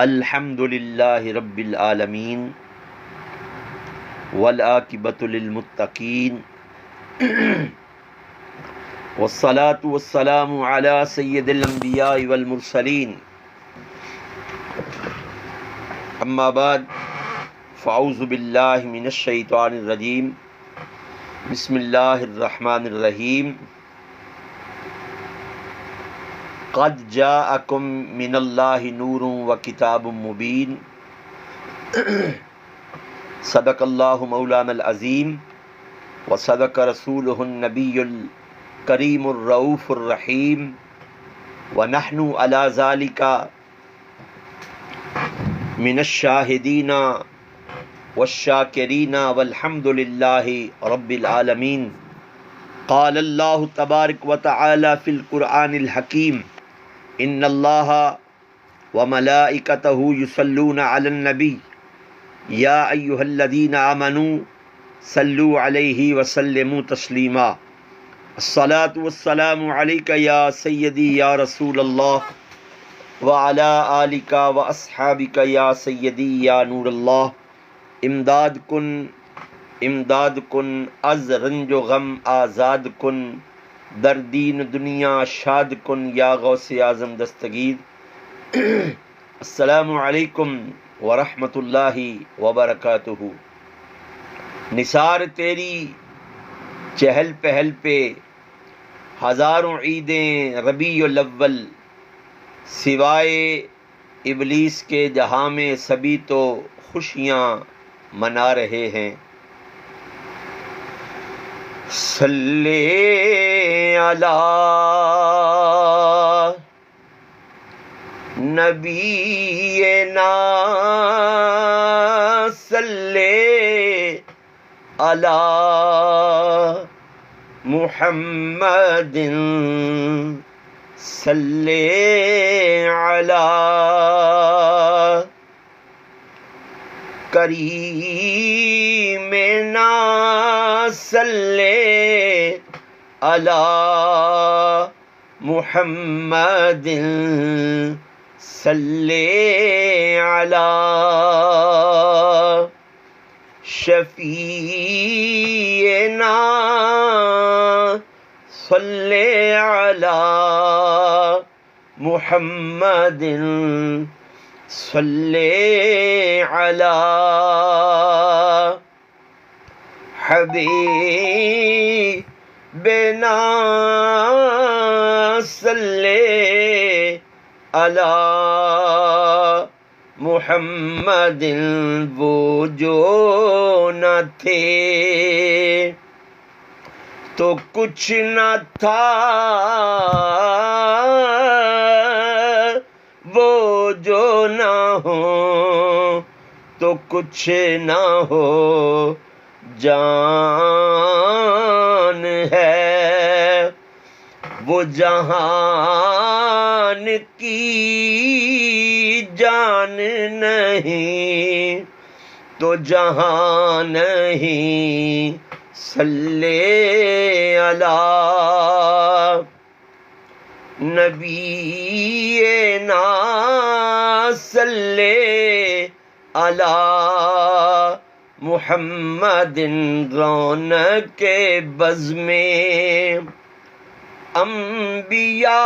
الحمد للہ رب العالمین والعاقبۃ للمتقین والصلاة والسلام علی سید الانبیاء والمرسلین اما بعد فاعوذ باللہ من الشیطان الرجیم بسم اللہ الرحمن الرحیم قد جاءکم من اللہ نور و کتاب مبین صدق اللہ مولانا العظیم وصدق رسولہ النبی الکریم الرؤوف الرحیم ونحن علی ذلک من الشاہدین والشاکرین والحمد للہ رب العالمین قال اللہ تبارک وتعالی فی القرآن الحکیم ان اللہ وملائکتہ یصلون علی النبی یا ایہا الذین آمنوا صلوا علیہ وسلموا تسلیما الصلاة والسلام علیک یا سیدی یا رسول اللہ وعلی آلک واصحابک یا سیدی یا نور اللہ امداد کن از رنج و غم آزاد کن در دین دنیا شاد کن یا غوث اعظم دستگیر السلام علیکم ورحمۃ اللہ وبرکاتہ۔ نثار تیری چہل پہل پہ ہزاروں عیدیں ربیع الاول، سوائے ابلیس کے جہاں میں سبھی تو خوشیاں منا رہے ہیں۔ صلی علی نبینا صلی علی محمد صلی علی کریمنا صلی علی محمد صلی علی شفیعنا صلی علی محمد صلی علی حبیبنا صلی علی محمد وہ جو نہ تھے تو کچھ نہ تھا، وہ جو نہ ہو تو کچھ نہ ہو، جان ہے وہ جہان کی جان نہیں تو جہان نہیں۔ صلی علی نبینا صلی علی محمد رونق بز میں انبیاء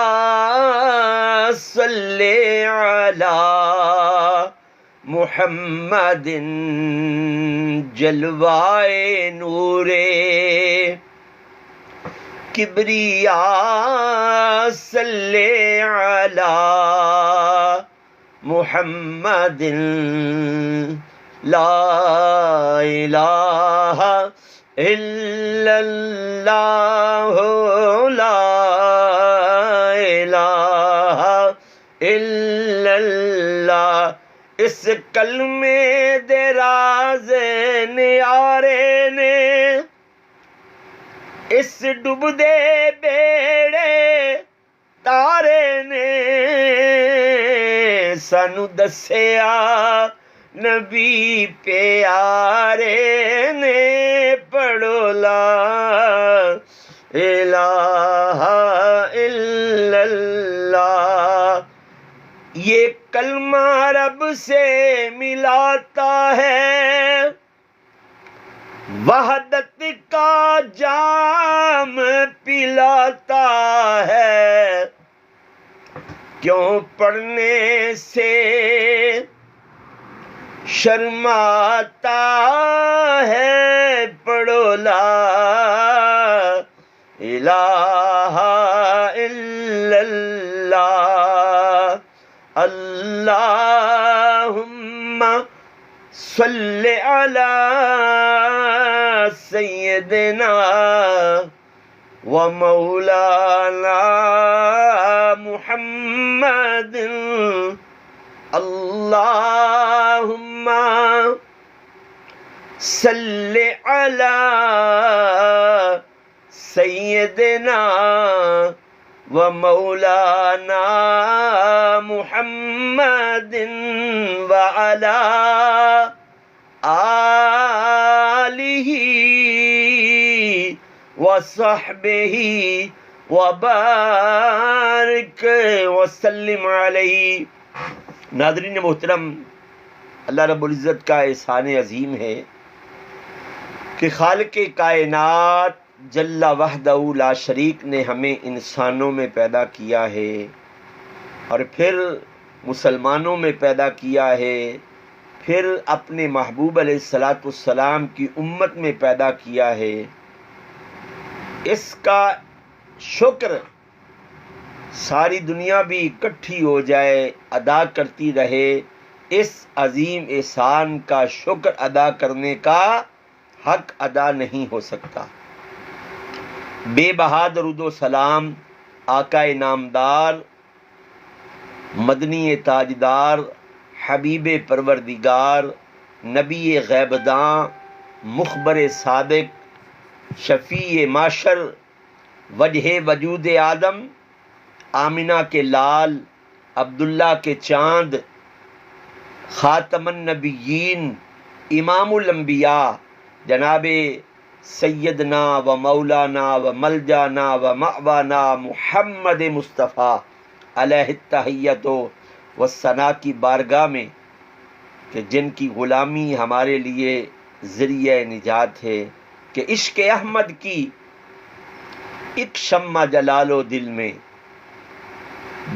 صلی علی محمد جلوائے نور کبریاء صلی علی محمد لا الہ الا اللہ لا الہ الا اللہ۔ اس کلمے دے راز نیارے نے، اس ڈوب دے بیڑے تارے نے سانو دسیا نبی پیارے نے، پڑھو لا الہ الا اللہ۔ یہ کلمہ رب سے ملاتا ہے، وحدت کا جام پلاتا ہے، کیوں پڑھنے سے شرماتا ہے، پڑھو لا الہ الا اللہ، اللہم صلی علی سیدنا و مولانا محمد، اللہم صلی علی سیدنا و مولانا محمد وعلی آلہ وصحبہ وبارک وسلم علیہ۔ ناظرین محترم، اللہ رب العزت کا احسان عظیم ہے کہ خالق کائنات جل وحدہ لا شریک نے ہمیں انسانوں میں پیدا کیا ہے اور پھر مسلمانوں میں پیدا کیا ہے، پھر اپنے محبوب علیہ الصلاۃ والسلام کی امت میں پیدا کیا ہے۔ اس کا شکر ساری دنیا بھی اکٹھی ہو جائے ادا کرتی رہے، اس عظیم احسان کا شکر ادا کرنے کا حق ادا نہیں ہو سکتا۔ بے بہا درود و سلام آقا نامدار، مدنی تاجدار، حبیب پروردگار، نبی غیبداں، مخبر صادق، شفیع معشر، وجہ وجود آدم، آمنہ کے لال، عبداللہ کے چاند، خاتم النبیین، امام الانبیاء، جناب سیدنا و مولانا و ملجانا و مأوانا محمد مصطفیٰ علیہ التحیۃ والثناء کی بارگاہ میں، کہ جن کی غلامی ہمارے لیے ذریعہ نجات ہے، کہ عشق احمد کی ایک شمع جلالو دل میں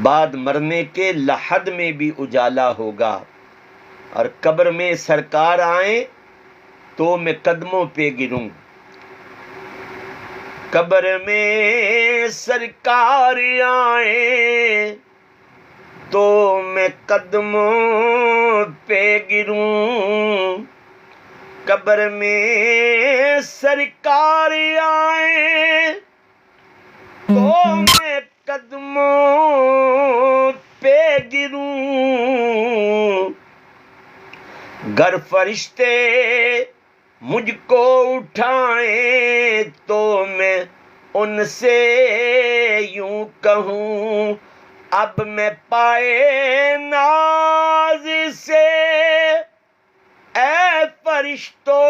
بعد مرنے کے لحد میں بھی اجالا ہوگا، اور قبر میں سرکار آئیں تو میں قدموں پہ گروں، قبر میں سرکار آئیں تو میں قدموں پہ گروں، قبر میں سرکار آئیں تو میں قدموں پہ گروں، گر فرشتے مجھ کو اٹھائیں تو میں ان سے یوں کہوں، اب میں پائے ناز سے اے فرشتوں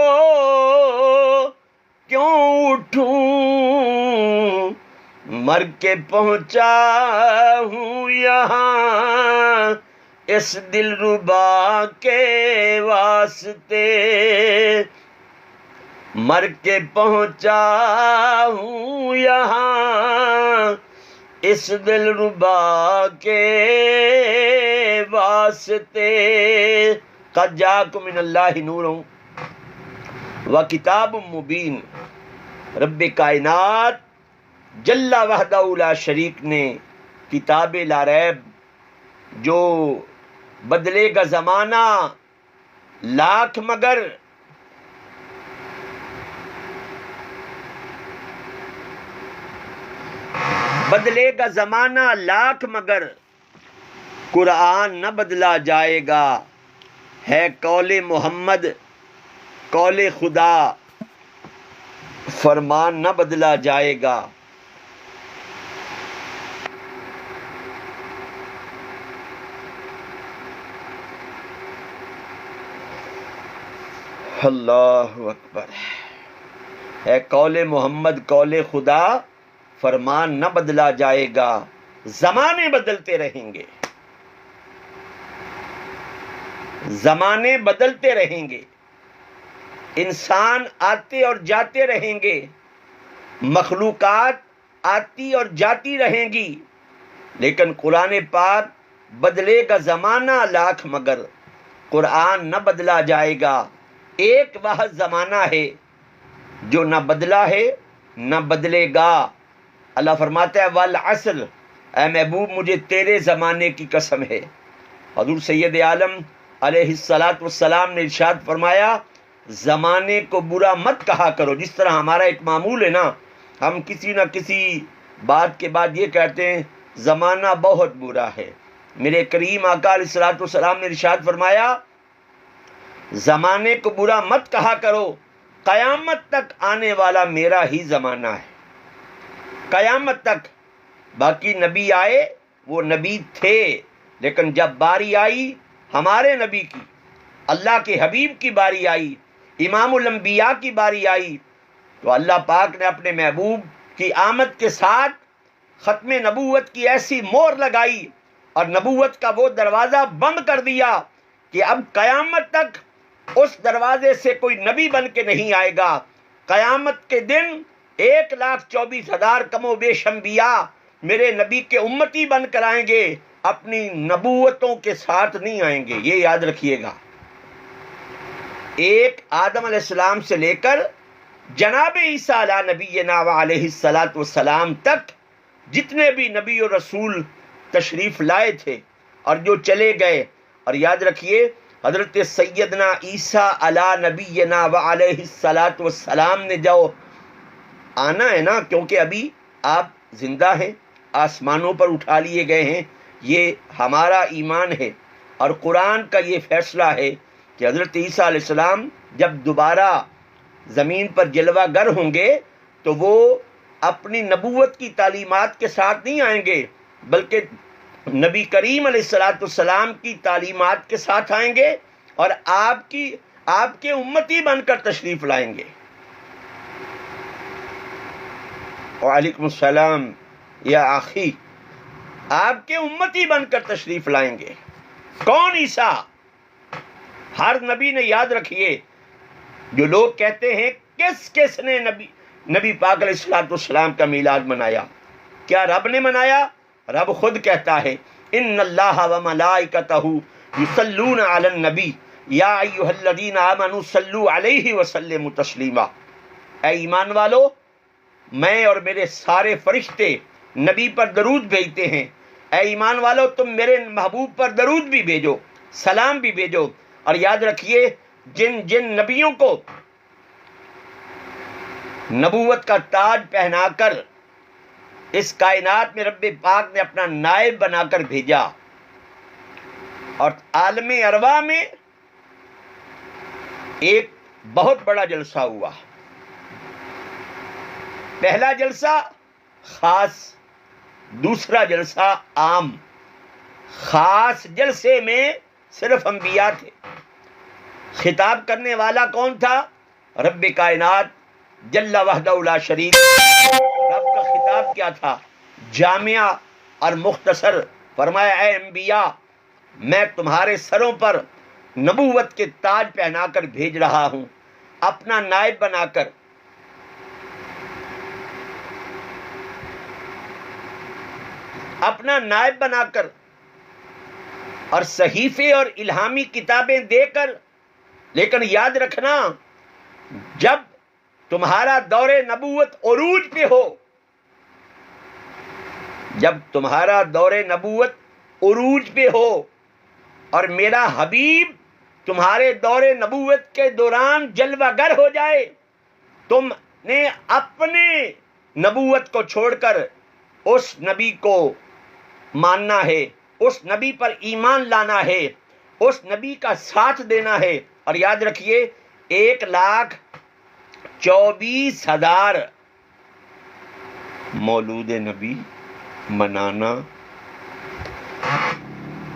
کیوں اٹھوں، مر کے پہنچا ہوں یہاں اس دل ربا کے واسطے، مر کے پہنچا ہوں یہاں اس دل ربا کے واسطے، قد جاءکم من اللہ نور و کتاب مبین۔ رب کائنات جل وحدہ لا شریک نے کتاب لا ریب، جو بدلے گا زمانہ لاکھ مگر بدلے گا زمانہ لاکھ مگر قرآن نہ بدلا جائے گا، ہے قول محمد قول خدا، فرمان نہ بدلا جائے گا۔ اللہ اکبر، ہے قول محمد قول خدا، فرمان نہ بدلا جائے گا، زمانے بدلتے رہیں گے۔ زمانے بدلتے رہیں گے، انسان آتے اور جاتے رہیں گے، مخلوقات آتی اور جاتی رہیں گی، لیکن قرآن پاک بدلے گا زمانہ لاکھ مگر قرآن نہ بدلا جائے گا۔ ایک واحد زمانہ ہے جو نہ بدلا ہے نہ بدلے گا۔ اللہ فرماتا ہے والعصر، اے محبوب مجھے تیرے زمانے کی قسم ہے۔ حضور سید عالم علیہ الصلاۃ والسلام نے ارشاد فرمایا زمانے کو برا مت کہا کرو۔ جس طرح ہمارا ایک معمول ہے نا، ہم کسی نہ کسی بات کے بعد یہ کہتے ہیں زمانہ بہت برا ہے۔ میرے کریم آقا علیہ الصلاۃ والسلام نے ارشاد فرمایا زمانے کو برا مت کہا کرو، قیامت تک آنے والا میرا ہی زمانہ ہے، قیامت تک۔ باقی نبی آئے، وہ نبی تھے، لیکن جب باری آئی ہمارے نبی کی، اللہ کے حبیب کی باری آئی، امام الانبیاء کی باری آئی، تو اللہ پاک نے اپنے محبوب کی آمد کے ساتھ ختم نبوت کی ایسی مہر لگائی اور نبوت کا وہ دروازہ بند کر دیا کہ اب قیامت تک اس دروازے سے کوئی نبی بن کے نہیں آئے گا۔ قیامت کے دن 1,24,000 کم و بیش انبیاء میرے نبی کے امتی بن کر آئیں گے، اپنی نبوتوں کے ساتھ نہیں آئیں گے، یہ یاد رکھیے گا۔ ایک آدم علیہ السلام سے لے کر جناب عیسیٰ علیہ نبینا علیہ الصلاۃ والسلام تک جتنے بھی نبی اور رسول تشریف لائے تھے اور جو چلے گئے، اور یاد رکھیے حضرت سیدنا عیسیٰ علیہ نبینا علیہ الصلاۃ والسلام نے جو آنا ہے نا، کیونکہ ابھی آپ زندہ ہیں، آسمانوں پر اٹھا لیے گئے ہیں، یہ ہمارا ایمان ہے اور قرآن کا یہ فیصلہ ہے کہ حضرت عیسیٰ علیہ السلام جب دوبارہ زمین پر جلوہ گر ہوں گے تو وہ اپنی نبوت کی تعلیمات کے ساتھ نہیں آئیں گے، بلکہ نبی کریم علیہ الصلاۃ والسلام کی تعلیمات کے ساتھ آئیں گے اور آپ کے امتی بن کر تشریف لائیں گے۔ وعلیکم السلام یا آخی، آپ کے امتی بن کر تشریف لائیں گے۔ کون عیسیٰ؟ ہر نبی نے، یاد رکھیے، جو لوگ کہتے ہیں کس نے نبی پاک علیہ الصلوۃ والسلام کا میلاد منایا، کیا رب نے منایا؟ رب خود کہتا ہے ان اللہ وملائکتہ یصلون علی النبی یا ایھا الذین آمنوا صلوا علیہ وسلموا تسلیما۔ اے ایمان والو، میں اور میرے سارے فرشتے نبی پر درود بھیجتے ہیں، اے ایمان والو تم میرے محبوب پر درود بھی بھیجو، سلام بھی بھیجو۔ اور یاد رکھیے جن نبیوں کو نبوت کا تاج پہنا کر اس کائنات میں رب پاک نے اپنا نائب بنا کر بھیجا، اور عالم ارواح میں ایک بہت بڑا جلسہ ہوا۔ پہلا جلسہ خاص، دوسرا جلسہ عام۔ خاص جلسے میں صرف انبیاء تھے، خطاب کرنے والا کون تھا؟ رب کائنات جل وحدہ لا شریک۔ رب کا خطاب کیا تھا؟ جامع اور مختصر۔ فرمایا اے انبیاء، میں تمہارے سروں پر نبوت کے تاج پہنا کر بھیج رہا ہوں، اپنا نائب بنا کر۔ اپنا نائب بنا کر اور صحیفے اور الہامی کتابیں دے کر۔ لیکن یاد رکھنا، جب تمہارا دور نبوت عروج پہ ہو، جب تمہارا دور نبوت عروج پہ ہو اور میرا حبیب تمہارے دور نبوت کے دوران جلوہ گر ہو جائے، تم نے اپنے نبوت کو چھوڑ کر اس نبی کو ماننا ہے، اس نبی پر ایمان لانا ہے، اس نبی کا ساتھ دینا ہے۔ اور یاد رکھیے 1,24,000 مولود نبی منانا،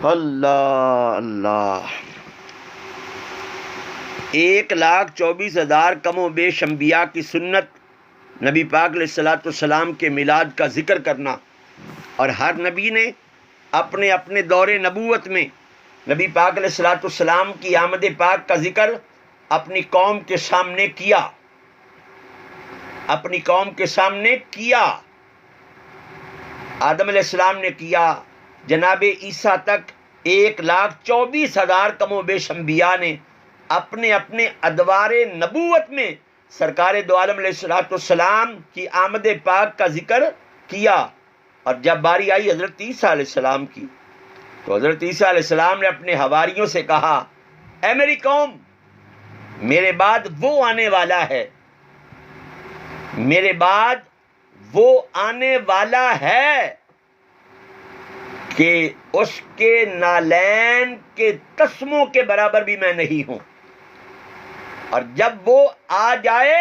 اللہ اللہ، 1,24,000 کم و بیش انبیاء کی سنت، نبی پاک علیہ الصلوۃ والسلام کے میلاد کا ذکر کرنا، اور ہر نبی نے اپنے اپنے دور نبوت میں نبی پاک علیہ الصلوۃ والسلام کی آمد پاک کا ذکر اپنی قوم کے سامنے کیا، اپنی قوم کے سامنے کیا۔ آدم علیہ السلام نے کیا، جناب عیسیٰ تک 1,24,000 کم و بیش انبیاء نے اپنے اپنے ادوار نبوت میں سرکار دو عالم علیہ الصلوۃ والسلام کی آمد پاک کا ذکر کیا۔ اور جب باری آئی حضرت عیسیٰ علیہ السلام کی تو حضرت عیسیٰ علیہ السلام نے اپنے حواریوں سے کہا، اے میری قوم، میرے بعد وہ آنے والا ہے، میرے بعد وہ آنے والا ہے کہ اس کے نالین کے تسموں کے برابر بھی میں نہیں ہوں، اور جب وہ آ جائے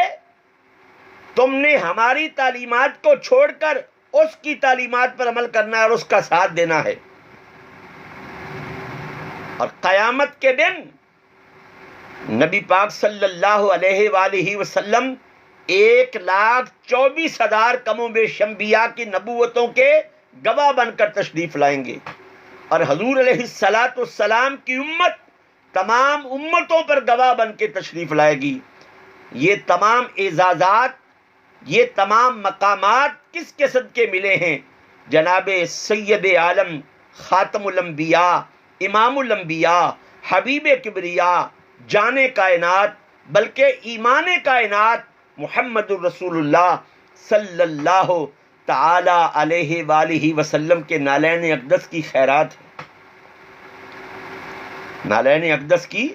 تم نے ہماری تعلیمات کو چھوڑ کر اس کی تعلیمات پر عمل کرنا ہے اور اس کا ساتھ دینا ہے۔ اور قیامت کے دن نبی پاک صلی اللہ علیہ وآلہ وسلم 1,24,000 کم و بیش انبیاء کی نبوتوں کے گواہ بن کر تشریف لائیں گے، اور حضور علیہ الصلوۃ والسلام کی امت تمام امتوں پر گواہ بن کے تشریف لائے گی۔ یہ تمام اعزازات، یہ تمام مقامات کس کے صدقے ملے ہیں؟ جناب سید عالم، خاتم الانبیاء، امام الانبیاء، حبیب کبریا، جان کائنات بلکہ ایمان کائنات محمد الرسول اللہ صلی اللہ تعالی علیہ وآلہ وسلم کے نالین اقدس کی خیرات ہے، نالین اقدس کی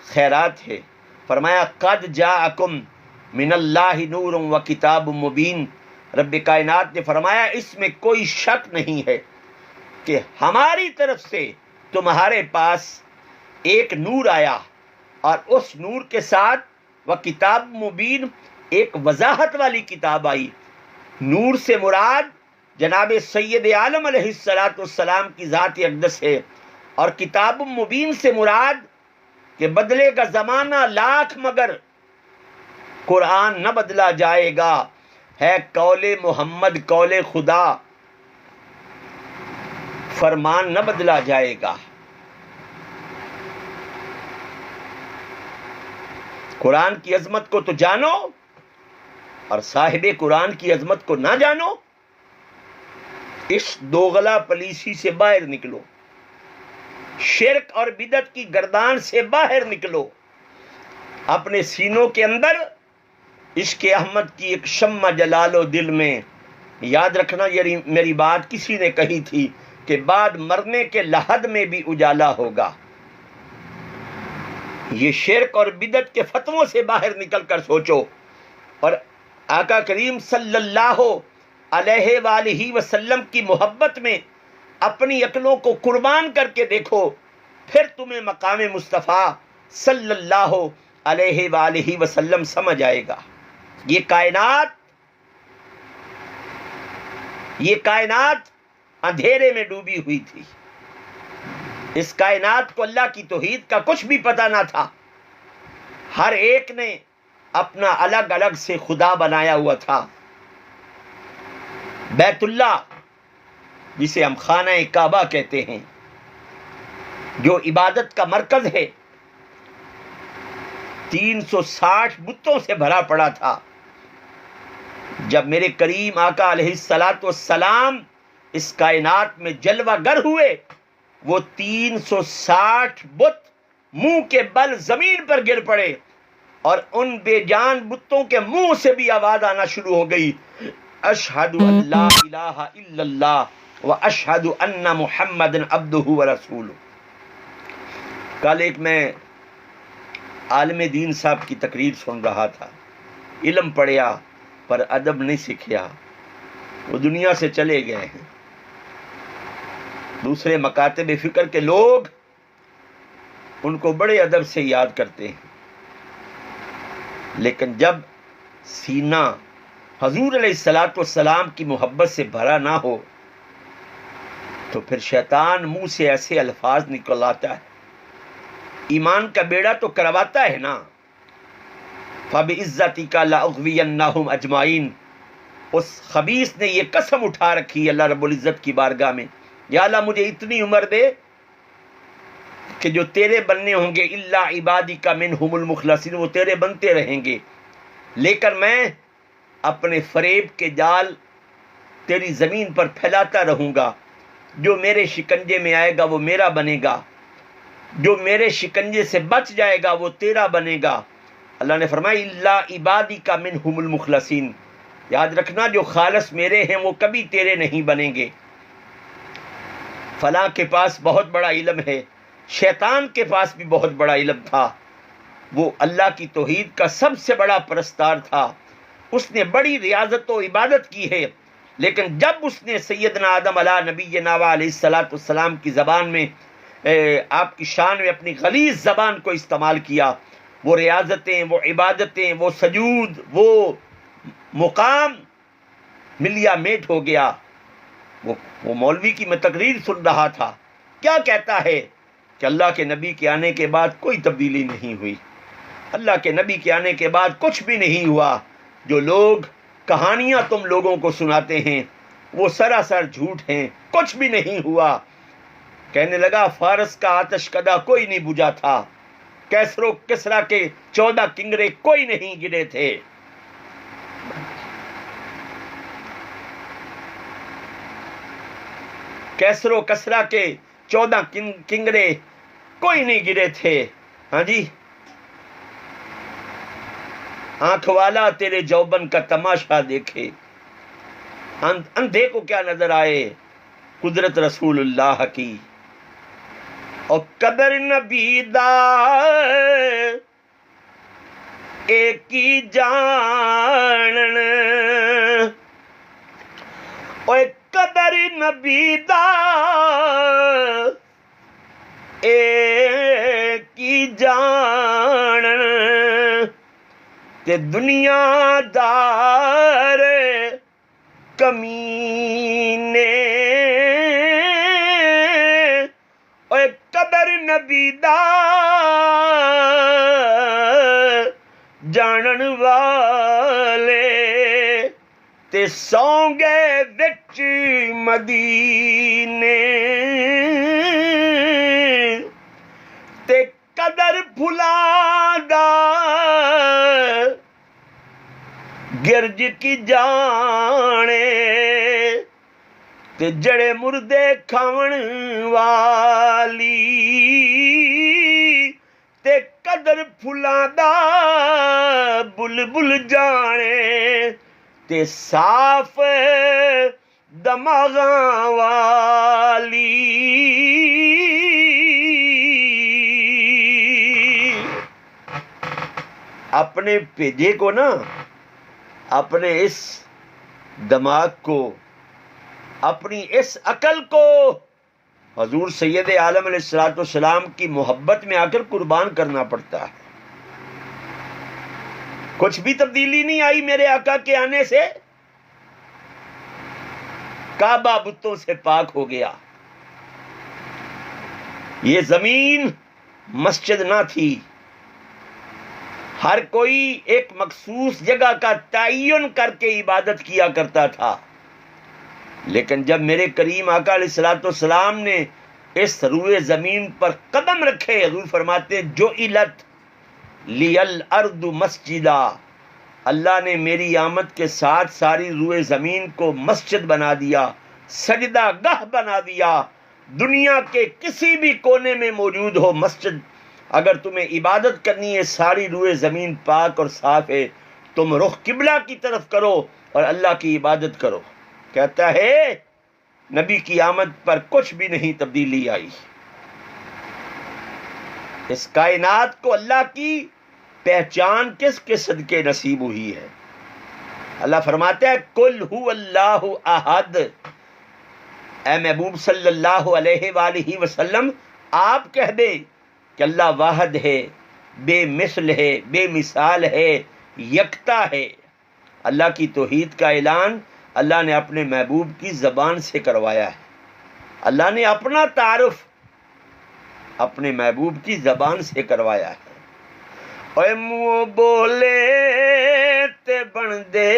خیرات ہے۔ فرمایا قد جاءکم من اللہ نور و کتاب مبین۔ رب کائنات نے فرمایا اس میں کوئی شک نہیں ہے کہ ہماری طرف سے تمہارے پاس ایک نور آیا، اور اس نور کے ساتھ وہ کتاب مبین، ایک وضاحت والی کتاب آئی۔ نور سے مراد جناب سید عالم علیہ الصلوۃ والسلام کی ذات اقدس ہے، اور کتاب مبین سے مراد کہ بدلے گا زمانہ لاکھ مگر قرآن نہ بدلا جائے گا، ہے قول محمد قول خدا، فرمان نہ بدلا جائے گا۔ قرآن کی عظمت کو تو جانو، اور صاحب قرآن کی عظمت کو نہ جانو، اس دوغلا پلیسی سے باہر نکلو، شرک اور بدعت کی گردان سے باہر نکلو، اپنے سینوں کے اندر عشق احمد کی ایک شمع جلا لو دل میں۔ یاد رکھنا، یہ میری بات کسی نے کہی تھی کہ بعد مرنے کے لحد میں بھی اجالا ہوگا۔ یہ شرک اور بدعت کے فتووں سے باہر نکل کر سوچو، اور آقا کریم صلی اللہ علیہ وآلہ وسلم کی محبت میں اپنی عقلوں کو قربان کر کے دیکھو، پھر تمہیں مقام مصطفیٰ صلی اللہ علیہ وآلہ وسلم سمجھ آئے گا۔ یہ کائنات اندھیرے میں ڈوبی ہوئی تھی، اس کائنات کو اللہ کی توحید کا کچھ بھی پتہ نہ تھا، ہر ایک نے اپنا الگ الگ سے خدا بنایا ہوا تھا۔ بیت اللہ جسے ہم خانہ کعبہ کہتے ہیں، جو عبادت کا مرکز ہے، 360 بتوں سے بھرا پڑا تھا۔ جب میرے کریم آقا علیہ الصلوۃ والسلام اس کائنات میں جلوہ گر ہوئے، وہ 360 بت منہ کے بل زمین پر گر پڑے، اور ان بے جان بتوں کے منہ سے بھی آواز آنا شروع ہو گئی، اشہد ان لا الہ الا اللہ و اشہد ان محمد عبدہ و رسولہ۔ کل ایک میں عالم دین صاحب کی تقریر سن رہا تھا، علم پڑھیا پر ادب نہیں سیکھیا، وہ دنیا سے چلے گئے ہیں۔ دوسرے مکاتب فکر کے لوگ ان کو بڑے ادب سے یاد کرتے ہیں، لیکن جب سینہ حضور علیہ الصلوۃ والسلام کی محبت سے بھرا نہ ہو تو پھر شیطان منہ سے ایسے الفاظ نکل آتا ہے۔ ایمان کا بیڑا تو کرواتا ہے نا، فَبِعِزَّتِكَ لَأُغْوِيَنَّهُمْ أَجْمَعِينَ۔ اس خبیث نے یہ قسم اٹھا رکھی اللہ رب العزت کی بارگاہ میں، یا اللہ مجھے اتنی عمر دے کہ جو تیرے بننے ہوں گے الا عبادک منہم المخلصین، وہ تیرے بنتے رہیں گے، لیکن میں اپنے فریب کے جال تیری زمین پر پھیلاتا رہوں گا، جو میرے شکنجے میں آئے گا وہ میرا بنے گا، جو میرے شکنجے سے بچ جائے گا وہ تیرا بنے گا۔ اللہ نے فرمایا الا عبادک منہم المخلصین، یاد رکھنا جو خالص میرے ہیں وہ کبھی تیرے نہیں بنیں گے۔ فلاں کے پاس بہت بڑا علم ہے، شیطان کے پاس بھی بہت بڑا علم تھا، وہ اللہ کی توحید کا سب سے بڑا پرستار تھا، اس نے بڑی ریاضت و عبادت کی ہے، لیکن جب اس نے سیدنا آدم علیہ نبینا علیہ الصلوۃ والسلام کی زبان میں آپ کی شان میں اپنی غلیظ زبان کو استعمال کیا، وہ ریاضتیں، وہ عبادتیں، وہ سجود، وہ مقام ملیا میٹ ہو گیا۔ وہ مولوی کی میں تقریر سن رہا تھا، کیا کہتا ہے کہ اللہ کے نبی کے آنے کے بعد کوئی تبدیلی نہیں ہوئی، اللہ کے نبی کے آنے کے بعد کچھ بھی نہیں ہوا، جو لوگ کہانیاں تم لوگوں کو سناتے ہیں وہ سراسر جھوٹ ہیں، کچھ بھی نہیں ہوا۔ کہنے لگا فارس کا آتش کدا کوئی نہیں بجھا تھا، کیسر و کسریٰ کے 14 کنگرے کوئی نہیں گرے تھے۔ کیسر و کسریٰ کے 14 کنگرے کوئی نہیں گرے تھے۔ ہاں جی، آنکھ والا تیرے جوبن کا تماشا دیکھے، اندھے کو کیا نظر آئے قدرت رسول اللہ کی، اور قدر نبی دا ایک ہی جانن، اور قدر نبی دا ایک ہی جانن، تے دنیا دار کمینے، اور قدر نبی دا جانن والے تے سوں گے وچ مدینے، تے قدر بھلاندا گرج کی جانے، تے جڑے مردے کھاون والی، تے قدر پھلاندا بلبل جانے، تے صاف دماغاں والی۔ اپنے بھیجے کو نا، اپنے اس دماغ کو، اپنی اس عقل کو حضور سید عالم علیہ الصلوۃ والسلام کی محبت میں آ کر قربان کرنا پڑتا ہے۔ کچھ بھی تبدیلی نہیں آئی میرے آقا کے آنے سے، کعبہ بتوں سے پاک ہو گیا، یہ زمین مسجد نہ تھی، ہر کوئی ایک مخصوص جگہ کا تعین کر کے عبادت کیا کرتا تھا، لیکن جب میرے کریم آقا علیہ الصلوۃ والسلام نے اس روئے زمین پر قدم رکھے، حضور فرماتے ہیں جعلت لی الارض مسجدا، اللہ نے میری آمد کے ساتھ ساری روئے زمین کو مسجد بنا دیا، سجدہ گاہ بنا دیا۔ دنیا کے کسی بھی کونے میں موجود ہو مسجد، اگر تمہیں عبادت کرنی ہے ساری روئے زمین پاک اور صاف ہے، تم رخ قبلہ کی طرف کرو اور اللہ کی عبادت کرو۔ کہتا ہے نبی کی آمد پر کچھ بھی نہیں تبدیلی آئی۔ اس کائنات کو اللہ کی پہچان کس کے صدقے نصیب ہوئی ہے؟ اللہ فرماتا ہے قل هو اللہ احد، اے محبوب صلی اللہ علیہ وآلہ وسلم آپ کہہ دیں کہ اللہ واحد ہے، بے مثل ہے، بے مثال ہے، یکتا ہے۔ اللہ کی توحید کا اعلان اللہ نے اپنے محبوب کی زبان سے کروایا ہے، اللہ نے اپنا تعارف اپنے محبوب کی زبان سے کروایا ہے۔ اے منہ بولے تے بن دے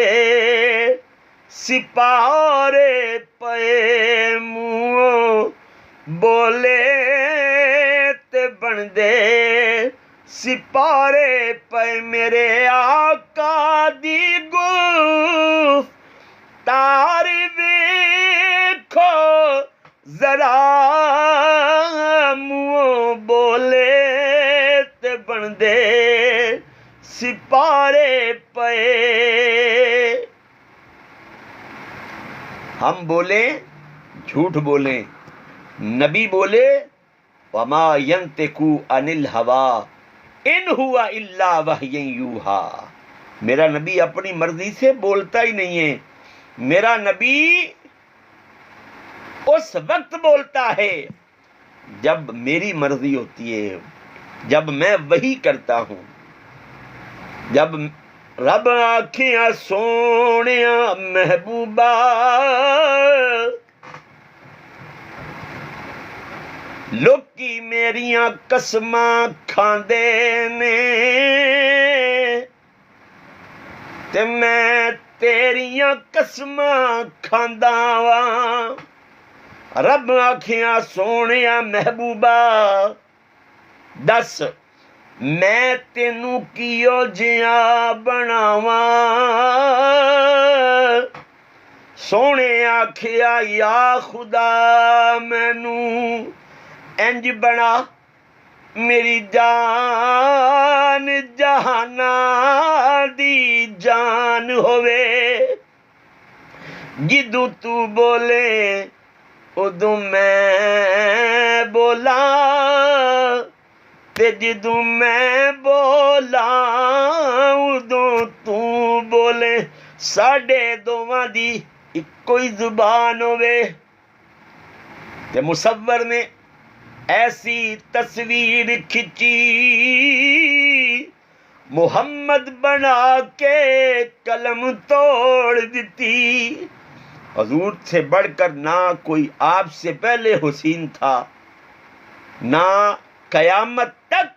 سپارے پے، منہ بولے تے بن بن دے سپارے پے میرے آقا دی گفتار ویکھو ذرا منہ بولے تے بن دے سپارے پے. ہم بولیں جھوٹ بولیں، نبی بولے وما ينطق عن الهوى ان هو الا وحی یوحی. میرا نبی اپنی مرضی سے بولتا ہی نہیں ہے، میرا نبی اس وقت بولتا ہے جب میری مرضی ہوتی ہے، جب میں وحی کرتا ہوں. جب رب آکھیاں سونیا محبوبہ لوکی میریاں قسماں کھاندے نے تے میں تیریاں قسماں کھاندا واں. رب آکھیاں سونیا محبوبہ دس میں تینوں کیو جیاں بناواں. سونے آکھیا یا خدا مینوں انج بنا میری جان جہانا دی جان ہووے. جدوں تو بولے ادوں میں بولاں تے جدوں میں بولاں ادوں تو بولے. ساڈے دوواں دی اکو ہی زبان ہووے. تے مصور نے ایسی تصویر کھچی محمد بنا کے قلم توڑ دیتی. حضور سے بڑھ کر نہ کوئی آپ سے پہلے حسین تھا، نہ قیامت تک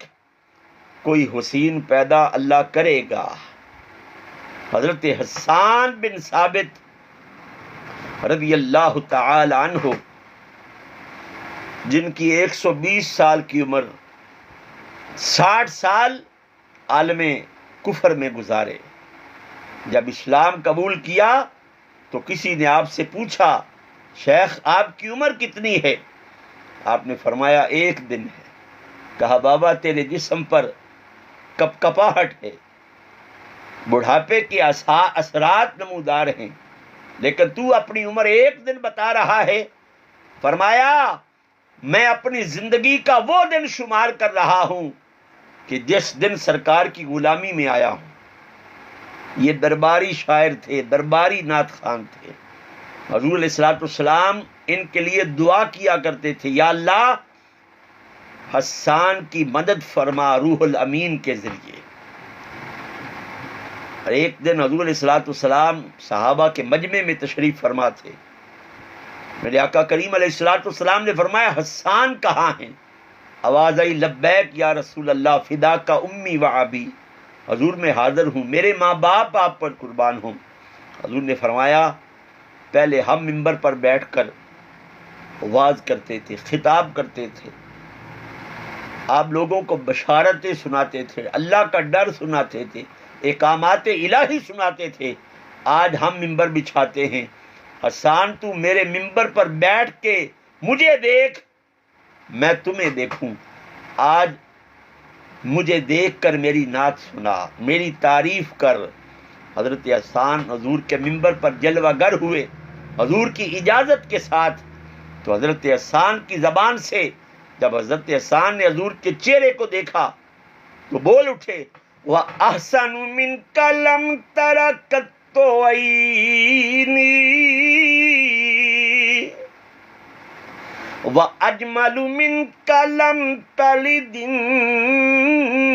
کوئی حسین پیدا اللہ کرے گا. حضرت حسان بن ثابت رضی اللہ تعالی عنہ جن کی 120 سال کی عمر 60 سال عالم کفر میں گزارے، جب اسلام قبول کیا تو کسی نے آپ سے پوچھا شیخ آپ کی عمر کتنی ہے؟ آپ نے فرمایا 1 دن ہے. کہا بابا تیرے جسم پر کپکپاہٹ ہے، بڑھاپے کے اثرات نمودار ہیں، لیکن تو اپنی عمر 1 دن بتا رہا ہے. فرمایا میں اپنی زندگی کا وہ دن شمار کر رہا ہوں کہ جس دن سرکار کی غلامی میں آیا ہوں. یہ درباری شاعر تھے، درباری نعت خوان تھے. حضور علیہ السلام ان کے لیے دعا کیا کرتے تھے یا اللہ حسان کی مدد فرما روح الامین کے ذریعے. اور ایک دن حضور علیہ السلام صحابہ کے مجمع میں تشریف فرما تھے. میرے آقا کریم علیہ السلام نے فرمایا حسان کہاں ہیں؟ آواز آئی لبیک یا رسول اللہ فدا کا امی و ابی. حضور میں حاضر ہوں، میرے ماں باپ آپ پر قربان ہوں. حضور نے فرمایا پہلے ہم منبر پر بیٹھ کر واز کرتے تھے، خطاب کرتے تھے، آپ لوگوں کو بشارتیں سناتے تھے، اللہ کا ڈر سناتے تھے، احکامات الہی سناتے تھے. آج ہم منبر بچھاتے ہیں. حسان تو میرے منبر پر بیٹھ کے مجھے دیکھ میں تمہیں دیکھوں. آج مجھے دیکھ کر میری نعت سنا، میری تعریف کر. حضرت حسان حضور کے منبر پر جلوہ گر ہوئے حضور کی اجازت کے ساتھ. تو حضرت حسان کی زبان سے جب حضرت حسان نے حضور کے چہرے کو دیکھا تو بول اٹھے وَأَحْسَنُ مِنْكَ لَمْ تَرَ قَطُّ عَيْنِي وَأَجْمَلُ مِنْكَ لَمْ تَلِدِ النِّسَاءُ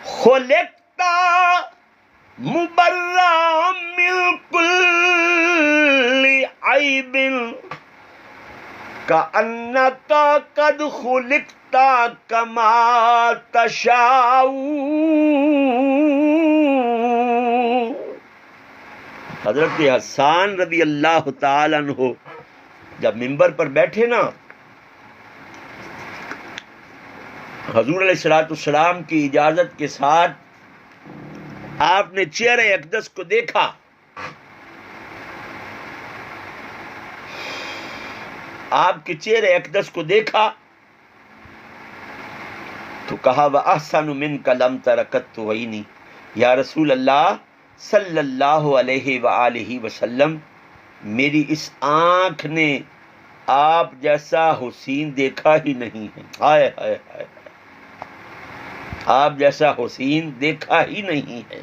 خُلِقْتَ مُبَرَّأً مِنْ كُلِّ عَيْبٍ كَأَنَّكَ قَدْ خُلِقْتَ كَمَا تَشَاءُ. حضرت حسان رضی اللہ تعالیٰ عنہ جب منبر پر بیٹھے نا، حضور علیہ الصلوۃ والسلام کی اجازت کے ساتھ آپ نے چہرہ اقدس کو دیکھا، آپ کے چہرہ اقدس کو دیکھا تو کہا وَأَحْسَنُ مِنْكَ لَمْ تَرَكَتْ عَيْنِي، یا رسول اللہ صلی اللہ علیہ وآلہ وسلم، میری اس آنکھ نے آپ جیسا حسین دیکھا ہی نہیں ہے، ہائے ہائے ہائے، آپ جیسا حسین دیکھا ہی نہیں ہے۔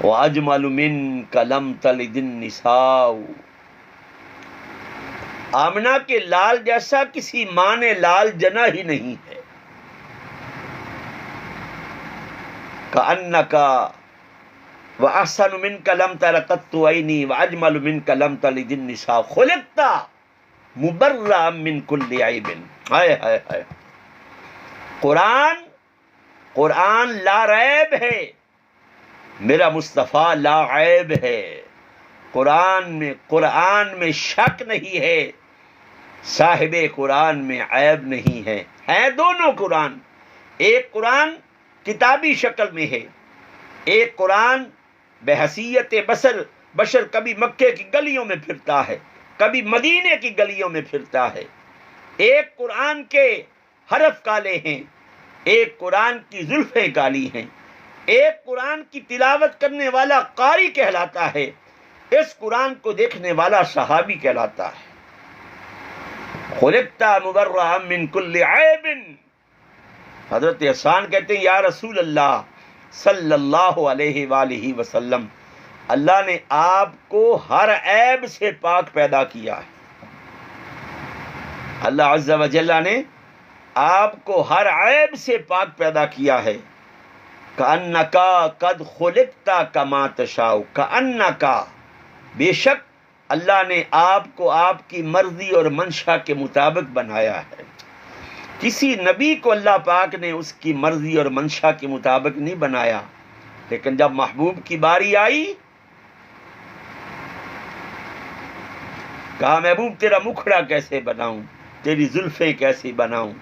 وَأَجْمَلُ مِنْكَ لَمْ تَلِدِ النِّسَاءُ، آمنہ کے لال جیسا کسی ماں نے لال جنا ہی نہیں ہے۔ كأنك وأحسن منك لم تر قط عيني وأجمل منك لم تلد النساء خلقت مبرأ من كل عيب۔ ہائے ہائے ہائے، قرآن لا ریب ہے، میرا مصطفیٰ لا عیب ہے، قرآن میں شک نہیں ہے، صاحب قرآن میں عیب نہیں ہے، ہیں دونوں قرآن، ایک قرآن کتابی شکل میں ہے، ایک قرآن بحیثیت بشر کبھی مکے کی گلیوں میں پھرتا ہے، کبھی مدینے کی گلیوں میں پھرتا ہے، ایک قرآن کے حرف کالے ہیں، ایک قرآن کی زلفیں کالی ہیں، ایک قرآن کی تلاوت کرنے والا قاری کہلاتا ہے، اس قرآن کو دیکھنے والا صحابی کہلاتا ہے۔ خلقت مبرأ من کل عیب، حضرت احسان کہتے ہیں یا رسول اللہ صلی اللہ علیہ وآلہ وسلم، اللہ نے آپ کو ہر عیب سے پاک پیدا کیا ہے، اللہ عز و جل نے آپ کو ہر عیب سے پاک پیدا کیا ہے۔ کأنک قد خلقت کما تشاء، کأنک، بے شک اللہ نے آپ کو آپ کی مرضی اور منشا کے مطابق بنایا ہے۔ کسی نبی کو اللہ پاک نے اس کی مرضی اور منشا کے مطابق نہیں بنایا، لیکن جب محبوب کی باری آئی، کہا محبوب تیرا مکھڑا کیسے بناؤں، تیری زلفیں کیسے بناؤں،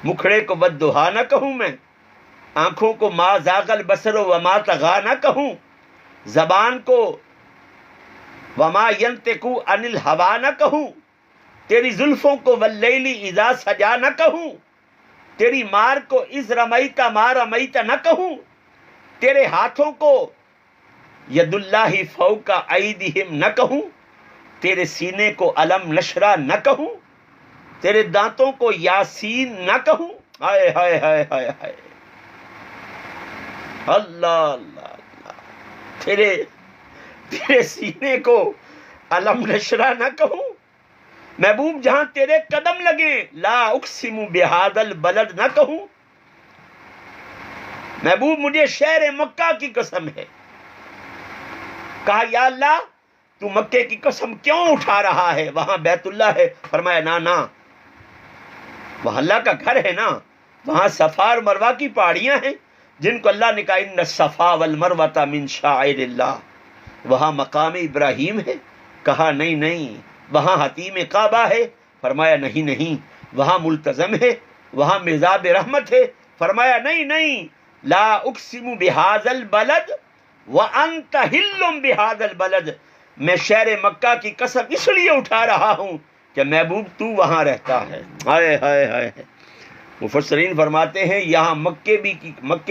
مکھڑے کو بددہا نہ کہوں میں، آنکھوں کو ما زاغ البصر وما طغی نہ کہوں، زبان کو وما ینطق عن الہوی نہ کہوں، تیری زلفوں کو واللیل اذا سجا نہ کہوں، تیری مار کو اذ رمیت ما رمیت نہ کہوں، تیرے ہاتھوں کو ید اللہ فوق ایدیہم نہ کہوں، تیرے سینے کو علم نشرہ نہ کہوں، تیرے دانتوں کو یاسین نہ کہوں، ہائے ہائے ہائے ہائے ہائے، اللہ اللہ اللہ، تیرے سینے کو علم نشرہ نہ کہوں، محبوب جہاں تیرے قدم لگے لا اقسم بہذا البلد نہ کہوں، محبوب مجھے شہر مکہ کی قسم ہے، کہا یا اللہ تو مکے کی قسم کیوں اٹھا رہا ہے، وہاں بیت اللہ ہے، فرمایا نا وہاں اللہ کا گھر ہے نا، وہاں صفا اور مروہ کی پہاڑیاں ہیں جن کو اللہ نے کہا ان الصفا والمروۃ من شعائر اللہ، وہاں مقام ابراہیم ہے، کہا نہیں وہاں حتیم کعبہ ہے، فرمایا نہیں وہاں ملتزم ہے، وہاں مزاب رحمت ہے، فرمایا نہیں لا اقسم بہذا البلد وانت حل بہذا البلد، میں شہر مکہ کی قسم اس لیے اٹھا رہا ہوں کہ محبوب تو وہاں رہتا ہے، ہائے ہائے ہائے۔ مفسرین فرماتے ہیں یہاں مکے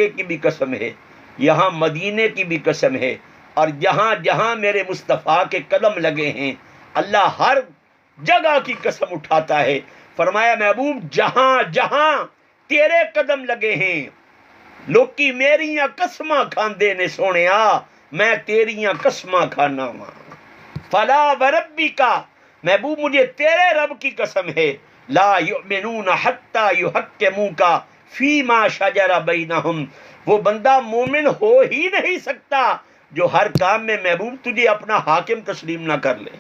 کی بھی قسم ہے، یہاں مدینے کی بھی قسم ہے، اور جہاں جہاں میرے مصطفیٰ کے قدم لگے ہیں اللہ ہر جگہ کی قسم اٹھاتا ہے، فرمایا محبوب جہاں جہاں تیرے قدم لگے ہیں لوکی میریاں قسماں کھاندے نے سونیا، میں تیریاں قسماں کھانا وا، فلا وربک، محبوب مجھے تیرے رب کی قسم ہے، لا یؤمنون حتی یحکموک فیما شجر بینہم، وہ بندہ مومن ہو ہی نہیں سکتا جو ہر کام میں محبوب تجھے اپنا حاکم تسلیم نہ کر لے۔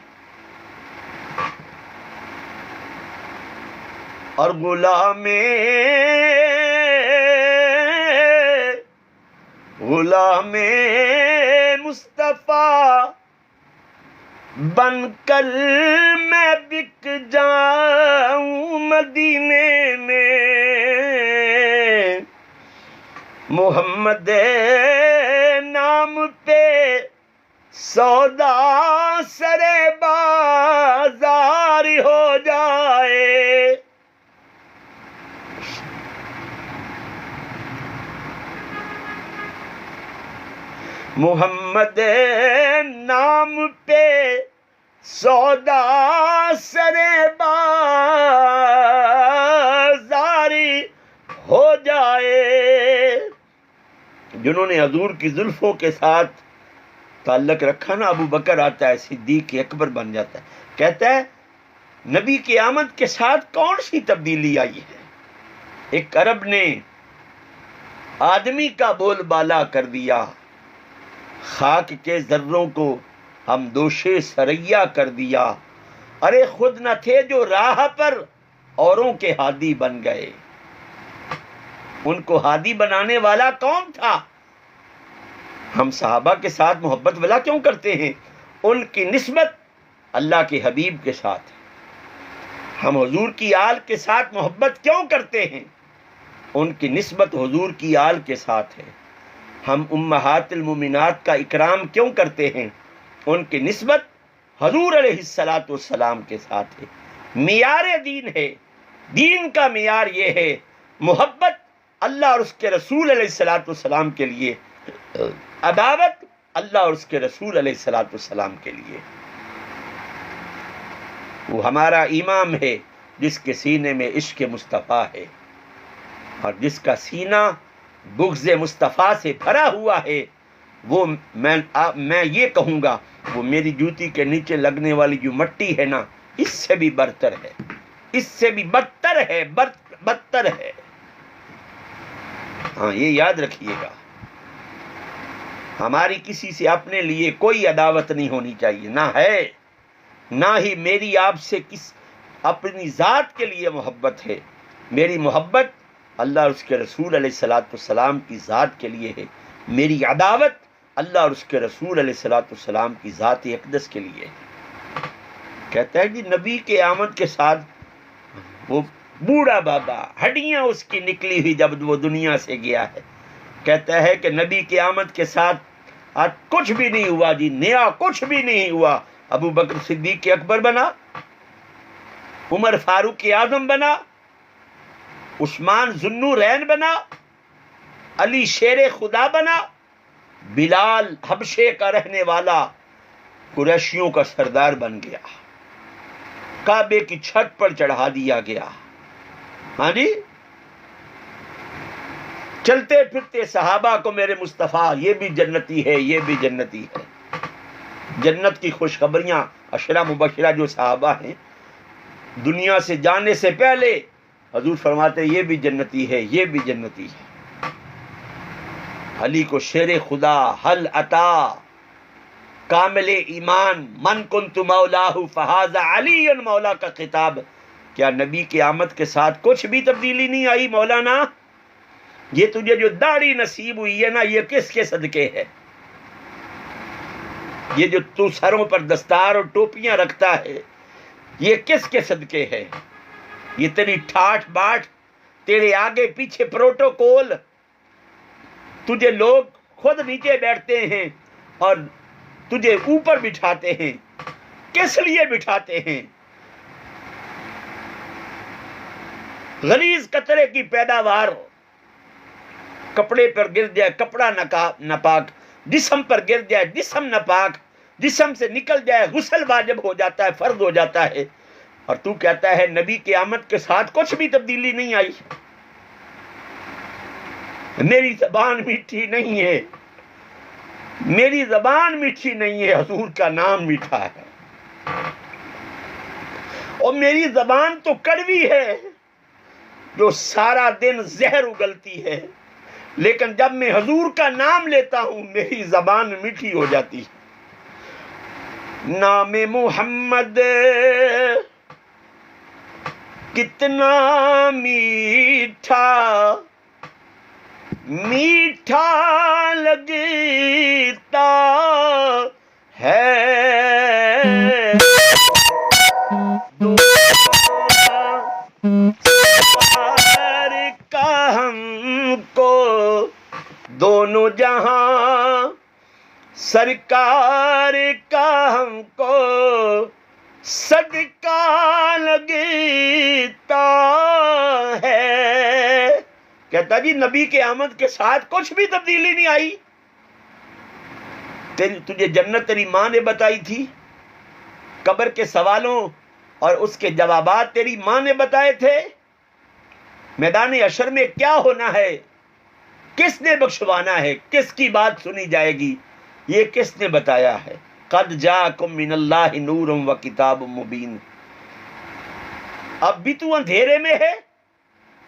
اور غلام مصطفیٰ بن کر میں بک جاؤں مدینے میں، محمد نام پہ سودا سرے بازار ہو جائے۔ محمد نام پہ سودا سرے بازاری ہو جائے۔ جنہوں نے حضور کی زلفوں کے ساتھ تعلق رکھا نا، ابو بکر آتا ہے صدیق اکبر بن جاتا ہے، کہتا ہے نبی کی آمد کے ساتھ کون سی تبدیلی آئی ہے؟ ایک عرب نے آدمی کا بول بالا کر دیا، خاک کے ذروں کو ہم دوشے سریا کر دیا، ارے خود نہ تھے جو راہ پر اوروں کے ہادی بن گئے۔ ان کو ہادی بنانے والا کون تھا؟ ہم صحابہ کے ساتھ محبت ولا کیوں کرتے ہیں؟ ان کی نسبت اللہ کے حبیب کے ساتھ ہے۔ ہم حضور کی آل کے ساتھ محبت کیوں کرتے ہیں؟ ان کی نسبت حضور کی آل کے ساتھ ہے۔ ہم امہات المومنات کا اکرام کیوں کرتے ہیں؟ ان کی نسبت حضور علیہ الصلاۃ والسلام کے ساتھ ہے۔ معیار دین ہے، دین کا معیار یہ ہے محبت اللہ اور اس کے رسول علیہ الصلاۃ والسلام کے لیے، عداوت اللہ اور اس کے رسول علیہ الصلاۃ والسلام کے لیے۔ وہ ہمارا امام ہے جس کے سینے میں عشق مصطفیٰ ہے، اور جس کا سینہ بغض مصطفیٰ سے بھرا ہوا ہے، وہ میں یہ کہوں گا وہ میری جوتی کے نیچے لگنے والی جو مٹی ہے نا، اس سے بھی برتر ہے، اس سے بھی بدتر ہے، بدتر ہے۔ ہاں یہ یاد رکھیے گا، ہماری کسی سے اپنے لیے کوئی عداوت نہیں ہونی چاہیے، نہ ہے، نہ ہی میری آپ سے اپنی ذات کے لیے محبت ہے۔ میری محبت اللہ اور اس کے رسول علیہ الصلاۃ والسلام کی ذات کے لیے ہے، میری عداوت اللہ اور اس کے رسول علیہ الصلاۃ والسلام کی ذات اقدس کے لیے ہے۔ کہتا ہے جی نبی کے آمد کے ساتھ وہ بوڑھا بابا، ہڈیاں اس کی نکلی ہوئی جب وہ دنیا سے گیا ہے، کہتا ہے کہ نبی کے آمد کے ساتھ آج کچھ بھی نہیں ہوا جی، نیا کچھ بھی نہیں ہوا۔ ابو بکر صدیق اکبر بنا، عمر فاروق اعظم بنا، عثمان ذوالنورین بنا، علی شیر خدا بنا، بلال حبشے کا رہنے والا قریشیوں کا سردار بن گیا، کعبے کی چھت پر چڑھا دیا گیا۔ ہاں جی، چلتے پھرتے صحابہ کو میرے مصطفیٰ یہ بھی جنتی ہے، یہ بھی جنتی ہے۔ جنت کی خوشخبریاں عشرہ مبشرہ جو صحابہ ہیں، دنیا سے جانے سے پہلے حضور فرماتے یہ بھی جنتی ہے، یہ بھی جنتی ہے۔ علی کو شیر خدا، حل عطا، کامل ایمان، من کنت مولاہ فہذا علی مولا کا خطاب۔ کیا نبی کی آمد کے ساتھ کچھ بھی تبدیلی نہیں آئی مولانا؟ یہ تجھے جو داڑھی نصیب ہوئی ہے نا، یہ کس کے صدقے ہے؟ یہ جو تو سروں پر دستار اور ٹوپیاں رکھتا ہے، یہ کس کے صدقے ہے؟ یہ تیری ٹھاٹ باٹ، تیرے آگے پیچھے پروٹوکول، تجھے لوگ خود نیچے بیٹھتے ہیں اور تجھے اوپر بٹھاتے ہیں، کس لیے بٹھاتے ہیں؟ غلیظ قطرے کی پیداوار کپڑے پر گر جائے کپڑا ناپاک، جسم پر گر جائے جسم ناپاک، جسم سے نکل جائے غسل واجب ہو جاتا ہے، فرض ہو جاتا ہے، اور تو کہتا ہے نبی کی آمد کے ساتھ کچھ بھی تبدیلی نہیں آئی۔ میری زبان میٹھی نہیں ہے، میری زبان میٹھی نہیں ہے، حضور کا نام میٹھا ہے، اور میری زبان تو کڑوی ہے جو سارا دن زہر اگلتی ہے، لیکن جب میں حضور کا نام لیتا ہوں میری زبان میٹھی ہو جاتی ہے۔ نام محمد کتنا میٹھا میٹھا لگتا ہے دونوں جہاں سرکار کا ہم کو صدقہ لگتا ہے. کہتا جی نبی کے آمد کے ساتھ کچھ بھی تبدیلی نہیں آئی. تجھے جنت تیری ماں نے بتائی تھی، قبر کے سوالوں اور اس کے جوابات تیری ماں نے بتائے تھے، میدان حشر میں کیا ہونا ہے، کس نے بخشوانا ہے، کس کی بات سنی جائے گی، یہ کس نے بتایا ہے. قد جاءکم من اللہ نور و کتاب مبین. اب بھی تو اندھیرے میں ہے،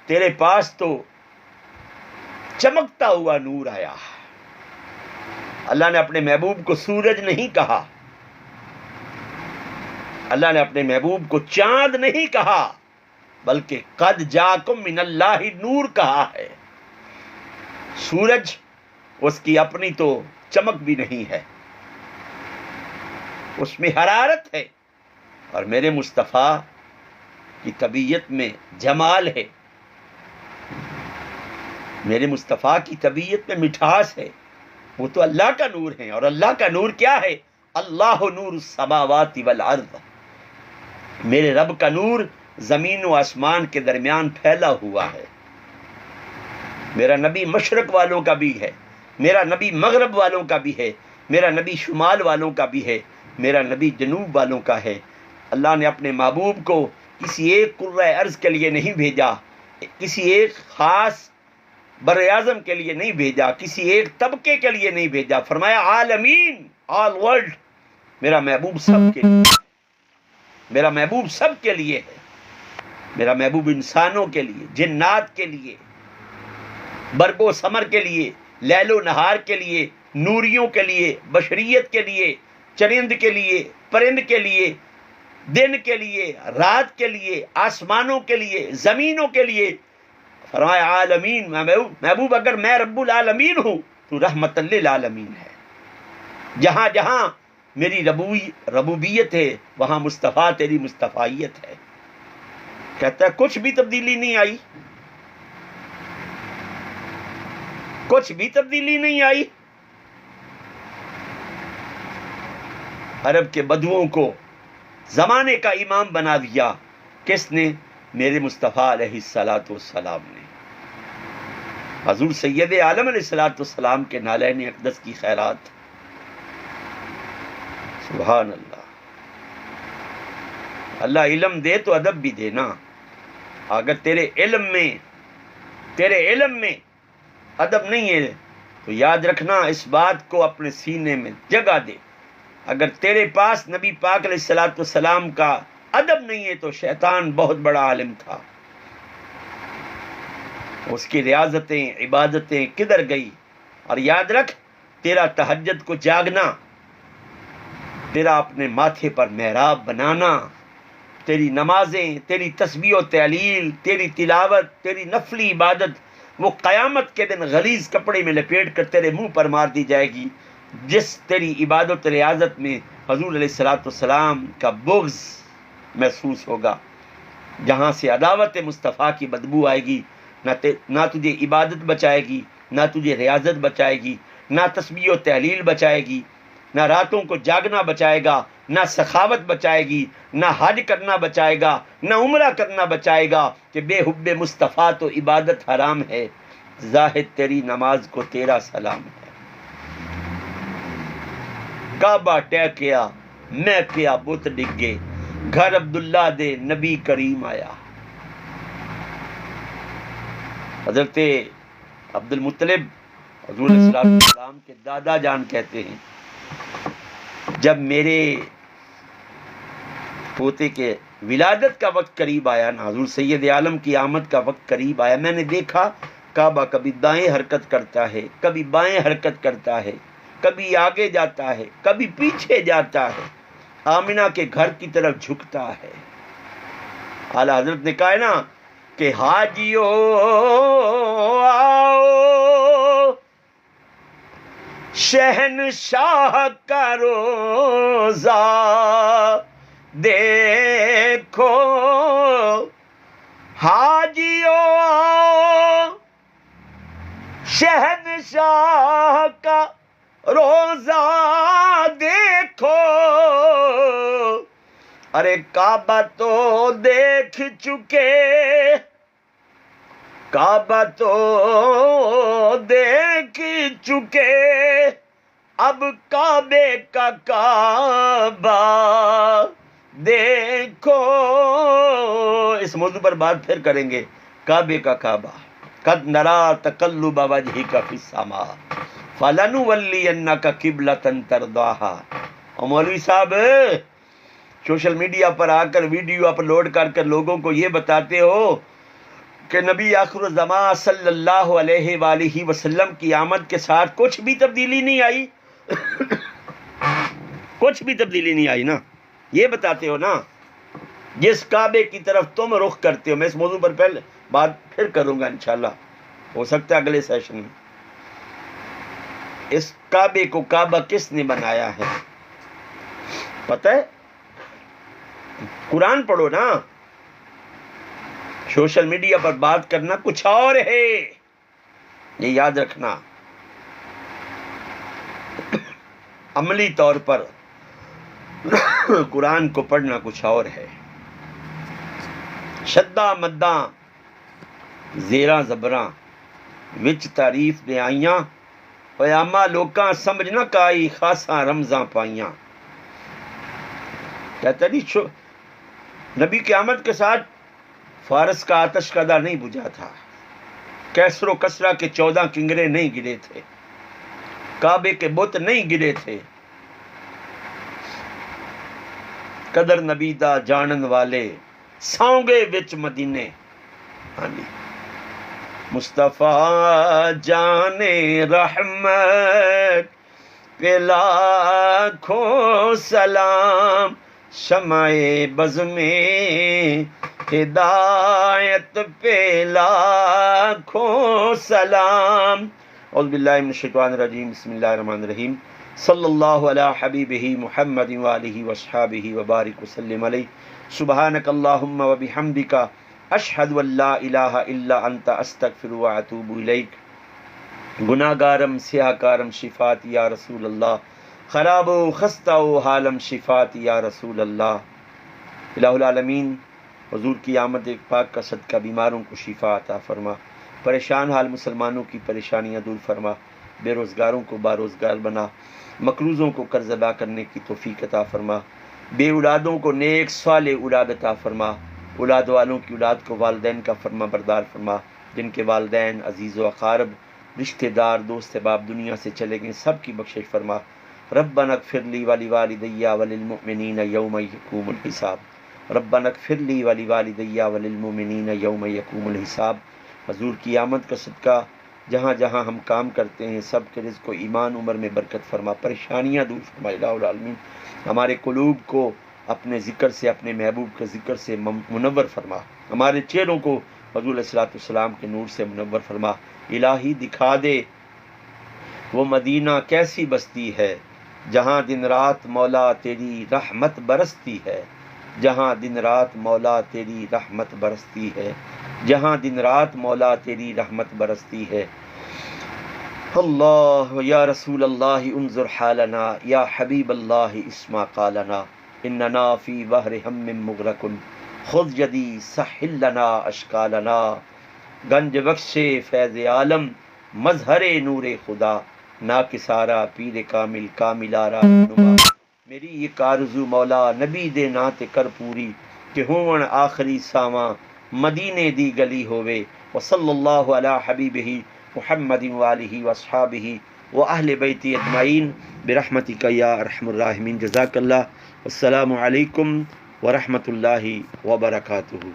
تیرے پاس تو چمکتا ہوا نور آیا. اللہ نے اپنے محبوب کو سورج نہیں کہا، اللہ نے اپنے محبوب کو چاند نہیں کہا، بلکہ قد جاءکم من اللہ نور کہا ہے. سورج اس کی اپنی تو چمک بھی نہیں ہے، اس میں حرارت ہے، اور میرے مصطفیٰ کی طبیعت میں جمال ہے، میرے مصطفیٰ کی طبیعت میں مٹھاس ہے. وہ تو اللہ کا نور ہے، اور اللہ کا نور کیا ہے؟ اللہ نور السماوات والارض. میرے رب کا نور زمین و آسمان کے درمیان پھیلا ہوا ہے. میرا نبی مشرق والوں کا بھی ہے، میرا نبی مغرب والوں کا بھی ہے، میرا نبی شمال والوں کا بھی ہے، میرا نبی جنوب والوں کا ہے. اللہ نے اپنے محبوب کو کسی ایک قرۂ ارض کے لیے نہیں بھیجا، کسی ایک خاص بر اعظم کے لیے نہیں بھیجا، کسی ایک طبقے کے لیے نہیں بھیجا. فرمایا عالمین، آل ورلڈ. میرا محبوب سب کے لیے، میرا محبوب سب کے لیے ہے. میرا محبوب انسانوں کے لیے، جنات کے لیے، برگ و ثمر کے لیے، لیل و نہار کے لیے، نوریوں کے لیے، بشریت کے لیے، چرند کے لیے، پرند کے لیے، دن کے لیے، رات کے لیے، آسمانوں کے لیے، زمینوں کے لیے. فرمایا عالمین. محبوب اگر میں رب العالمین ہوں تو رحمت للعالمین ہے. جہاں جہاں میری ربوبیت ہے وہاں مصطفیٰ تیری مصطفیت ہے. کہتا ہے کچھ بھی تبدیلی نہیں آئی، کچھ بھی تبدیلی نہیں آئی. عرب کے بدوؤں کو زمانے کا امام بنا دیا. کس نے؟ میرے مصطفیٰ علیہ الصلاۃ والسلام نے. حضور سید عالم علیہ الصلاۃ والسلام کے نالین اقدس کی خیرات. سبحان اللہ. اللہ علم دے تو ادب بھی دے نا. اگر تیرے علم میں ادب نہیں ہے تو یاد رکھنا، اس بات کو اپنے سینے میں جگہ دے. اگر تیرے پاس نبی پاک علیہ الصلاۃ والسلام کا ادب نہیں ہے تو شیطان بہت بڑا عالم تھا. اس کی ریاضتیں، عبادتیں کدھر گئی؟ اور یاد رکھ، تیرا تہجد کو جاگنا، تیرا اپنے ماتھے پر محراب بنانا، تیری نمازیں، تیری تسبیح و تہلیل، تیری تلاوت، تیری نفلی عبادت، وہ قیامت کے دن غلیظ کپڑے میں لپیٹ کر تیرے منہ پر مار دی جائے گی. جس تیری عبادت ریاضت میں حضور علیہ الصلاۃ والسلام کا بغض محسوس ہوگا، جہاں سے عداوت مصطفیٰ کی بدبو آئے گی، نہ تجھے عبادت بچائے گی، نہ تجھے ریاضت بچائے گی، نہ تسبیح و تہلیل بچائے گی، نہ راتوں کو جاگنا بچائے گا، نہ سخاوت بچائے گی، نہ حج کرنا بچائے گا، نہ عمرہ کرنا بچائے گا. کہ بے حب مصطفیٰ تو عبادت حرام ہے، زاہد تیری نماز کو تیرا سلام ہے. کعبہ ٹیکیا میں کیا بت ڈگے، گھر عبداللہ دے نبی کریم آیا. حضرت عبد المطلب حضور علیہ السلام کے دادا جان کہتے ہیں، جب میرے پوتے کے ولادت کا وقت قریب آیا نا، حضور سید عالم کی آمد کا وقت قریب آیا، میں نے دیکھا کعبہ کبھی دائیں حرکت کرتا ہے، کبھی بائیں حرکت کرتا ہے، کبھی آگے جاتا ہے، کبھی پیچھے جاتا ہے، آمنہ کے گھر کی طرف جھکتا ہے. اعلیٰ حضرت نے کہا ہے نا کہ حاجیو آؤ شہنشاہ کا روزہ دیکھو، حاجیو آؤ شہنشاہ کا روزہ دیکھو، ارے کعبہ تو دیکھ چکے، کعبہ تو دیکھ چکے، اب کعبے کا کعبہ دیکھو۔ اس موضوع پر بات پھر کریں گے، کعبے کا کعبہ۔ قد نرا تقلب وجهک فی السماء فلنولینک قبلۃ ترضاها۔ اور مولوی صاحب سوشل میڈیا پر آ کر ویڈیو اپلوڈ کر کر لوگوں کو یہ بتاتے ہو کہ نبی آخر الزمان صلی اللہ علیہ وآلہ وسلم کی آمد کے ساتھ کچھ بھی تبدیلی نہیں آئی، کچھ بھی تبدیلی نہیں آئی نا، یہ بتاتے ہو نا۔ جس کعبے کی طرف تم رخ کرتے ہو، میں اس موضوع پر پہلے بات پھر کروں گا انشاءاللہ، ہو سکتا ہے اگلے سیشن میں۔ اس کعبے کو کعبہ کس نے بنایا ہے پتہ ہے؟ قرآن پڑھو نا، سوشل میڈیا پر بات کرنا کچھ اور ہے، یہ یاد رکھنا۔ عملی طور پر قرآن کو پڑھنا کچھ اور ہے۔ شدہ مداں زیراں زبراں وچ تعریف دے آئیاں، پیامہ لوکاں سمجھ نہ کائی خاصاں رمزاں پائیاں۔ کہتا نہیں نبی کی آمد کے ساتھ فارس کا آتش کدہ نہیں بجھا تھا، کیسر و کسرا کے 14 کنگرے نہیں گرے تھے، کعبے کے بت نہیں گرے تھے۔ قدر نبی دا جانن والے ساؤنگے وچ مدینے۔ ہاں جی، مصطفیٰ جان رحمت پہ لاکھوں سلام، شمع بز میں ہدایت پہ لاکھوں سلام۔ اعوذ باللہ من الشیطان الرجیم، بسم اللہ الرحمن الرحیم، صلی اللہ علی حبیبہ محمد وآلہ وصحابہ وبارک وسلم علیہ، سبحانک اللہم وبحمدک، اشہد ان لا الہ الا انت، استغفر واتوب الیک۔ گناہ گارم سیاہ کارم شفات یا رسول اللہ، خراب و خستہ و حالم شفات یا رسول اللہ۔ الہ العالمین حضور کی آمد ایک پاک کا صدقہ بیماروں کو شفا عطا فرما، پریشان حال مسلمانوں کی پریشانیاں دور فرما، بے روزگاروں کو باروزگار بنا، مقروضوں کو قرض ادا کرنے کی توفیق عطا فرما، بے اولادوں کو نیک صالح اولاد عطا فرما، اولاد والوں کی اولاد کو والدین کا فرما بردار فرما، جن کے والدین عزیز و اقارب رشتہ دار دوست احباب دنیا سے چلے گئے سب کی بخشش فرما۔ ربنا اغفر لی ولوالدی وللمؤمنین یوم یقوم الحساب، ربنا اغفر لی ولوالدی وللمؤمنین یوم یقوم الحساب۔ حضور کی آمد کا صدقہ جہاں جہاں ہم کام کرتے ہیں سب کے رزق و ایمان عمر میں برکت فرما، پریشانیاں دور فرما الہ العالمین۔ ہمارے قلوب کو اپنے ذکر سے، اپنے محبوب کے ذکر سے منور فرما، ہمارے چہروں کو حضور علیہ السلام کے نور سے منور فرما۔ الہی دکھا دے وہ مدینہ کیسی بستی ہے جہاں دن رات مولا تیری رحمت برستی ہے، جہاں دن رات مولا تیری رحمت برستی ہے، جہاں دن رات مولا تیری رحمت برستی ہے۔ اللہ یا رسول اللہ انظر حالنا، یا حبیب اللہ اسمع قالنا، اننا فی بحر ہم مغرق، خذ یدی سہل لنا اشکالنا۔ گنج بخش فیض عالم، مظہر نور خدا، ناکسارا پیر کامل کاملارا نما۔ میری یہ آرزو مولا نبی دے نات کر پوری، کہ ہون آخری ساواں مدینے دی گلی ہووے۔ وصلی اللہ علی حبیبہ محمد وآلہ واصحابہ واہل بیت اجمعین برحمتک یا ارحم الراحمین۔ جزاک اللہ، السلام علیکم ورحمۃ اللہ وبرکاتہ۔